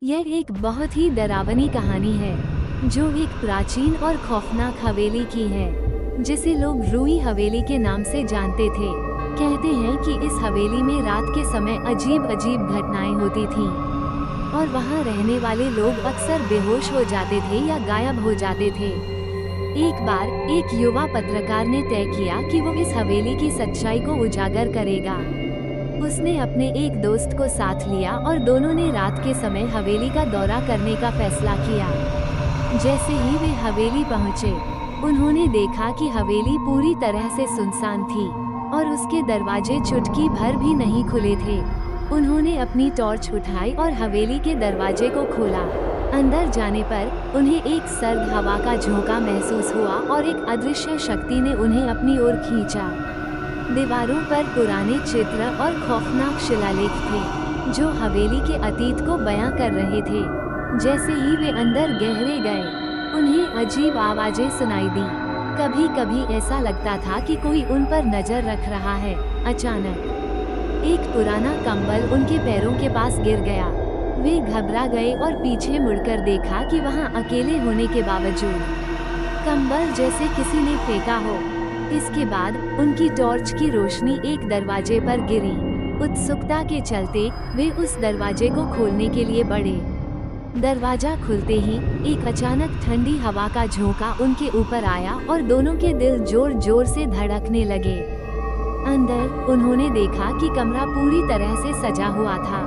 यह एक बहुत ही डरावनी कहानी है जो एक प्राचीन और खौफनाक हवेली की है, जिसे लोग रूई हवेली के नाम से जानते थे। कहते हैं कि इस हवेली में रात के समय अजीब अजीब घटनाएं होती थीं और वहां रहने वाले लोग अक्सर बेहोश हो जाते थे या गायब हो जाते थे। एक बार एक युवा पत्रकार ने तय किया कि वो इस हवेली की सच्चाई को उजागर करेगा। उसने अपने एक दोस्त को साथ लिया और दोनों ने रात के समय हवेली का दौरा करने का फैसला किया। जैसे ही वे हवेली पहुंचे, उन्होंने देखा कि हवेली पूरी तरह से सुनसान थी और उसके दरवाजे चुटकी भर भी नहीं खुले थे। उन्होंने अपनी टॉर्च उठाई और हवेली के दरवाजे को खोला। अंदर जाने पर उन्हें एक सर्द हवा का झोंका महसूस हुआ और एक अदृश्य शक्ति ने उन्हें अपनी ओर खींचा। दीवारों पर पुराने चित्र और खौफनाक शिलालेख थे जो हवेली के अतीत को बयां कर रहे थे। जैसे ही वे अंदर गहरे गए, उन्हें अजीब आवाजें सुनाई दी। कभी कभी ऐसा लगता था कि कोई उन पर नजर रख रहा है। अचानक एक पुराना कंबल उनके पैरों के पास गिर गया। वे घबरा गए और पीछे मुड़कर देखा कि वहां अकेले होने के बावजूद कंबल जैसे किसी ने फेंका हो। इसके बाद उनकी टॉर्च की रोशनी एक दरवाजे पर गिरी। उत्सुकता के चलते वे उस दरवाजे को खोलने के लिए बढ़े। दरवाजा खुलते ही एक अचानक ठंडी हवा का झोंका उनके ऊपर आया और दोनों के दिल जोर जोर से धड़कने लगे। अंदर उन्होंने देखा कि कमरा पूरी तरह से सजा हुआ था,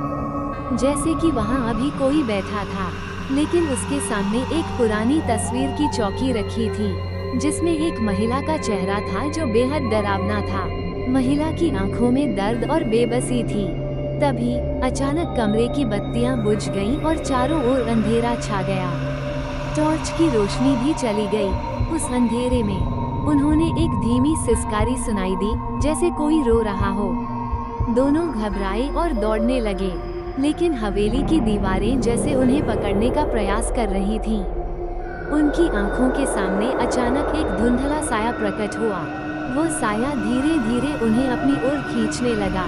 जैसे कि वहां अभी कोई बैठा था, लेकिन उसके सामने एक पुरानी तस्वीर की चौकी रखी थी जिसमें एक महिला का चेहरा था जो बेहद डरावना था। महिला की आंखों में दर्द और बेबसी थी। तभी अचानक कमरे की बत्तियां बुझ गईं और चारों ओर अंधेरा छा गया। टॉर्च की रोशनी भी चली गई। उस अंधेरे में उन्होंने एक धीमी सिसकारी सुनाई दी, जैसे कोई रो रहा हो। दोनों घबराए और दौड़ने लगे, लेकिन हवेली की दीवारें जैसे उन्हें पकड़ने का प्रयास कर रही थीं। उनकी आंखों के सामने अचानक एक धुंधला साया प्रकट हुआ। वो साया धीरे धीरे उन्हें अपनी ओर खींचने लगा।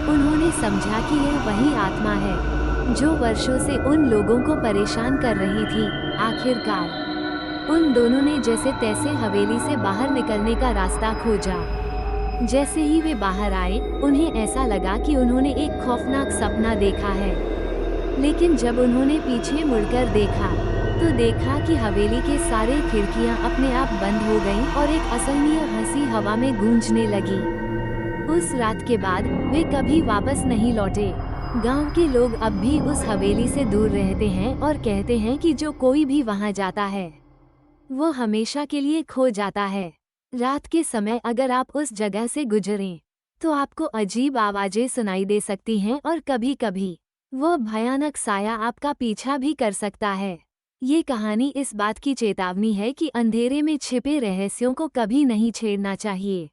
उन्होंने समझा कि यह वही आत्मा है जो वर्षों से उन लोगों को परेशान कर रही थी। आखिरकार उन दोनों ने जैसे तैसे हवेली से बाहर निकलने का रास्ता खोजा। जैसे ही वे बाहर आए, उन्हें ऐसा लगा कि उन्होंने एक खौफनाक सपना देखा है। लेकिन जब उन्होंने पीछे मुड़कर देखा तो देखा कि हवेली के सारे खिड़कियां अपने आप बंद हो गईं और एक असहनीय हंसी हवा में गूंजने लगी। उस रात के बाद वे कभी वापस नहीं लौटे। गांव के लोग अब भी उस हवेली से दूर रहते हैं और कहते हैं कि जो कोई भी वहां जाता है वो हमेशा के लिए खो जाता है। रात के समय अगर आप उस जगह से गुजरें तो आपको अजीब आवाजें सुनाई दे सकती हैं और कभी कभी वो भयानक साया आपका पीछा भी कर सकता है। ये कहानी इस बात की चेतावनी है कि अंधेरे में छिपे रहस्यों को कभी नहीं छेड़ना चाहिए।